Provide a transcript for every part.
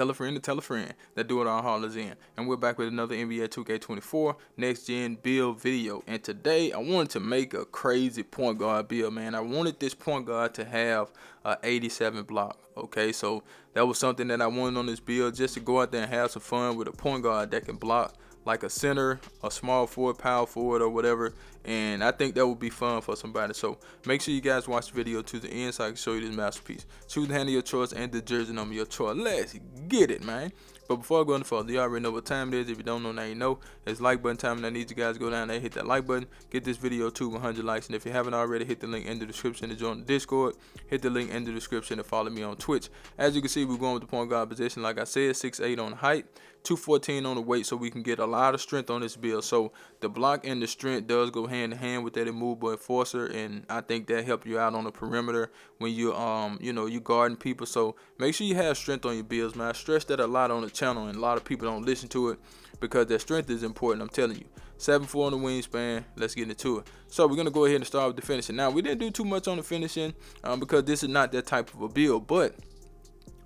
Tell a friend to tell a friend that Do It All Hall is in. And we're back with another NBA 2K24 Next Gen build video. And today I wanted to make a crazy point guard build, man. I wanted this point guard to have a 87 block. Okay, so that was something that I wanted on this build, just to go out there and have some fun with a point guard that can block like a center, a small forward, power forward, or whatever. And I think that would be fun for somebody. So make sure you guys watch the video to the end so I can show you this masterpiece. Choose the handle of your choice and the jersey number of your choice. Let's get it, man. But before I go any further, you already know what time it is. If you don't know, now you know. It's like button time, and I need you guys to go down there, hit that like button, get this video to 100 likes. And if you haven't already, hit the link in the description to join the Discord. Hit the link in the description to follow me on Twitch. As you can see, we're going with the point guard position. Like I said, 6'8" on the height, 214 on the weight, so we can get a lot of strength on this build. So the block and the strength does go hand in hand with that immovable enforcer, and I think that help you out on the perimeter when you you guarding people. So make sure you have strength on your builds, man. I stress that a lot on the channel, and a lot of people don't listen to it because that strength is important. I'm telling you. 7'4" on the wingspan. Let's get into it. So we're gonna go ahead and start with the finishing. Now, we didn't do too much on the finishing because this is not that type of a build, but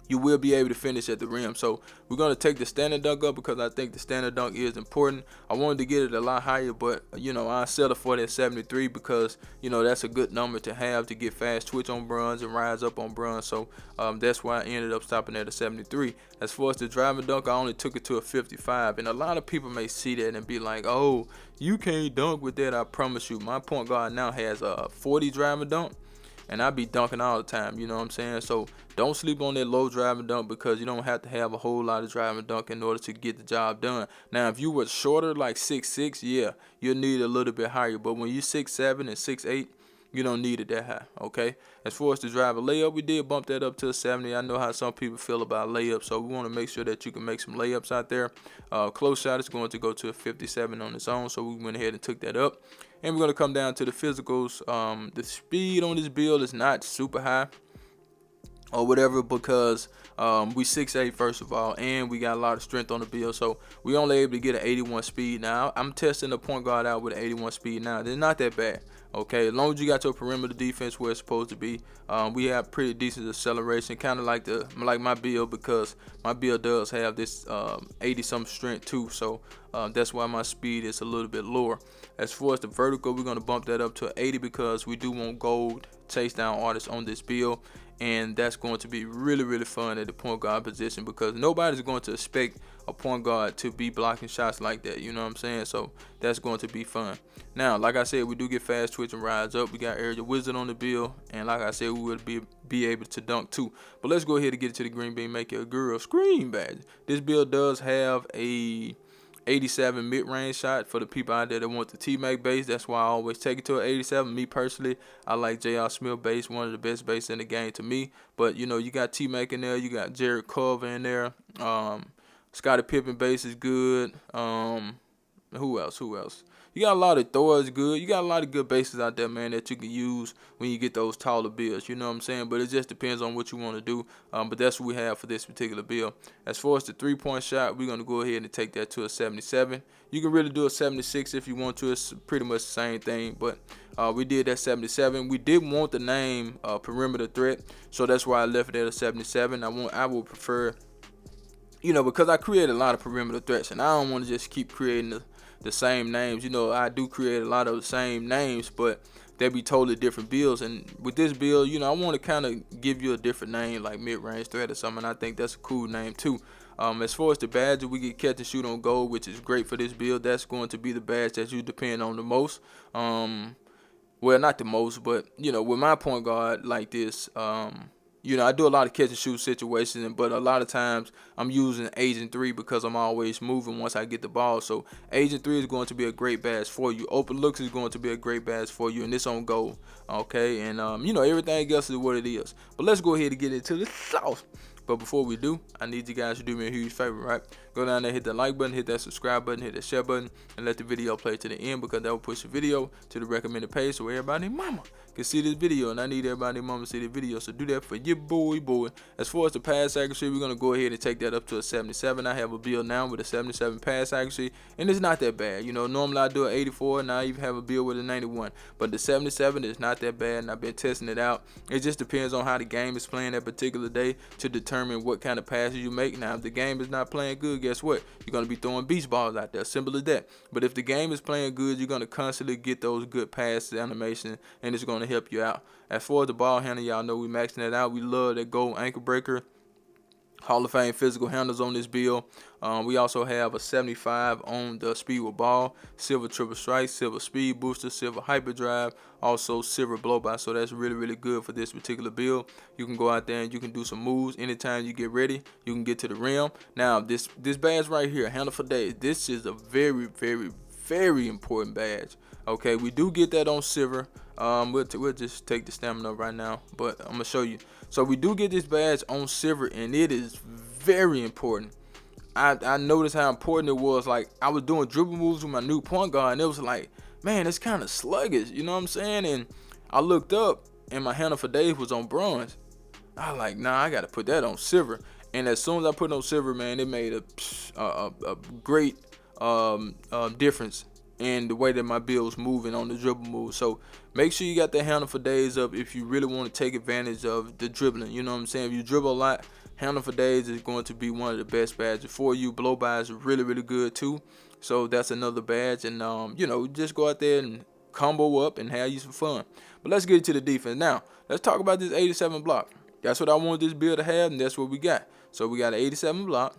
you will be able to finish at the rim. So we're going to take the standard dunk up because I think the standard dunk is important. I wanted to get it a lot higher, but I settled for that 73 because that's a good number to have to get fast twitch on bronze and rise up on bronze. So that's why I ended up stopping at a 73. As far as the driving dunk, I only took it to a 55, and a lot of people may see that and be like, oh, you can't dunk with that. I promise you, my point guard now has a 40 driving dunk, and I be dunking all the time, you know what I'm saying? So don't sleep on that low driving dunk because you don't have to have a whole lot of driving dunk in order to get the job done. Now, if you were shorter, like 6'6", yeah, you'll need a little bit higher. But when you're 6'7" and 6'8", you don't need it that high, okay? As far as the driver layup, we did bump that up to a 70. I know how some people feel about layups, so we want to make sure that you can make some layups out there. Close shot is going to go to a 57 on its own, so we went ahead and took that up. And we're going to come down to the physicals. The speed on this build is not super high or whatever because we 6'8" first of all, and we got a lot of strength on the build, so we only able to get an 81 speed. Now I'm testing the point guard out with an 81 speed now. They're not that bad, okay, as long as you got your perimeter defense where it's supposed to be. We have pretty decent acceleration, kind of like my build, because my build does have this 80 some strength too, so that's why my speed is a little bit lower. As far as the vertical, we're going to bump that up to 80 because we do want gold chase down artists on this build, and that's going to be really fun at the point guard position because nobody's going to expect a point guard to be blocking shots like that, you know what I'm saying? So that's going to be fun. Now, like I said, we do get fast twitch and rise up. We got area wizard on the build, and like I said, we will be able to dunk too. But let's go ahead and get it to the green bean, make it a girl scream badge. This build does have a 87 mid-range shot for the people out there that want the T-Mac base. That's why I always take it to an 87. Me personally, I like J.R. Smith base, one of the best base in the game to me. But you got T-Mac in there, you got Jared Culver in there. Scottie Pippen base is good. Who else? You got a lot of Thor's good. You got a lot of good bases out there, man, that you can use when you get those taller builds. You know what I'm saying? But it just depends on what you want to do. But that's what we have for this particular build. As far as the three-point shot, we're going to go ahead and take that to a 77. You can really do a 76 if you want to. It's pretty much the same thing. But we did that 77. We didn't want the name perimeter threat, so that's why I left it at a 77. I would prefer, because I create a lot of perimeter threats, and I don't want to just keep creating the same names. I do create a lot of the same names, but they be totally different builds. And with this build, I want to kind of give you a different name, like mid-range threat or something. I think that's a cool name too. As far as the badge, we get catch and shoot on goal, which is great for this build. That's going to be the badge that you depend on the most. Well, not the most, but with my point guard like this, I do a lot of catch and shoot situations, but a lot of times I'm using Agent 3 because I'm always moving once I get the ball. So Agent 3 is going to be a great badge for you. Open looks is going to be a great badge for you, and it's on goal, okay? And everything else is what it is. But let's go ahead and get into the sauce. But before we do, I need you guys to do me a huge favor, right? Go down there, hit that like button, hit that subscribe button, hit that share button, and let the video play to the end, because that will push the video to the recommended page so everybody and mama can see this video. And I need everybody and mama to see the video, so do that for your boy. As far as the pass accuracy, we're going to go ahead and take that up to a 77. I have a build now with a 77 pass accuracy, and it's not that bad. Normally I do an 84, now I even have a build with a 91. But the 77 is not that bad, and I've been testing it out. It just depends on how the game is playing that particular day to determine determine what kind of passes you make. Now, if the game is not playing good, guess what? You're going to be throwing beach balls out there. Simple as that. But if the game is playing good, you're going to constantly get those good pass animation, and it's going to help you out. As far as the ball handle, y'all know we maxing that out. We love that gold ankle breaker. Hall of Fame physical handles on this build. We also have a 75 on the speed with ball, silver triple strike, silver speed booster, silver hyperdrive, also silver blow by. So that's really, really good for this particular build. You can go out there and you can do some moves anytime you get ready. You can get to the rim. Now this badge right here, handle for days. This is a very, very, very important badge. Okay, we do get that on silver. We'll just take the stamina right now, but I'm gonna show you. So we do get this badge on silver, and it is very important. I noticed how important it was. Like, I was doing dribble moves with my new point guard, and it was like, man, it's kind of sluggish, you know what I'm saying? And I looked up, and my handle for days was on bronze. I was like, nah, I gotta put that on silver. And as soon as I put it on silver, man, it made a great difference and the way that my build's moving on the dribble move. So make sure you got that handle for days up if you really want to take advantage of the dribbling. You know what I'm saying? If you dribble a lot, handle for days is going to be one of the best badges for you. Blow by is really, really good too. So that's another badge. And you know, just go out there and combo up and have you some fun. But let's get to the defense. Now, let's talk about this 87 block. That's what I wanted this build to have, and that's what we got. So we got an 87 block.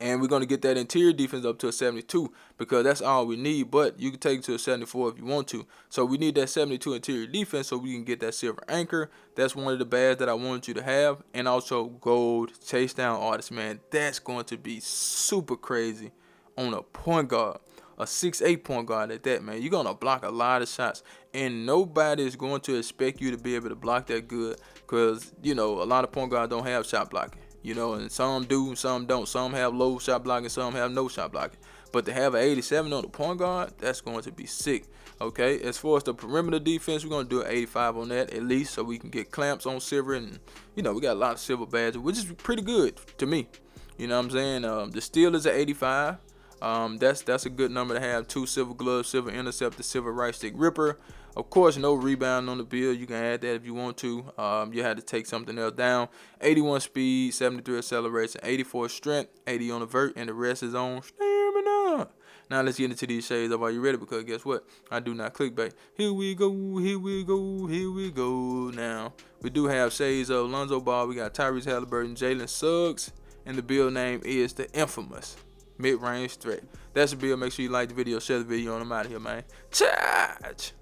And we're going to get that interior defense up to a 72 because that's all we need. But you can take it to a 74 if you want to. So we need that 72 interior defense so we can get that silver anchor. That's one of the badges that I wanted you to have. And also gold chase down artist, man. That's going to be super crazy on a point guard. A 6'8" point guard at that, man. You're going to block a lot of shots. And nobody is going to expect you to be able to block that good because, you know, a lot of point guards don't have shot blocking. You know, and some do, some don't. Some have low shot blocking, some have no shot blocking. But to have an 87 on the point guard, that's going to be sick. Okay, as far as the perimeter defense, we're going to do an 85 on that at least so we can get clamps on silver. And, you know, we got a lot of silver badges, which is pretty good to me. You know what I'm saying? The steal is an 85. That's a good number to have. 2 silver gloves, silver interceptor, silver right stick ripper. Of course, no rebound on the build. You can add that if you want to. You had to take something else down. 81 speed, 73 acceleration, 84 strength, 80 on the vert, and the rest is on stamina. Now let's get into these shades. Are you ready? Because guess what? I do not clickbait. Here we go, here we go, here we go. Now, we do have shades of Lonzo Ball. We got Tyrese Halliburton, Jalen Suggs, and the build name is the infamous mid-range threat. That's the build. Make sure you like the video, share the video, and I'm out of here, man. Charge!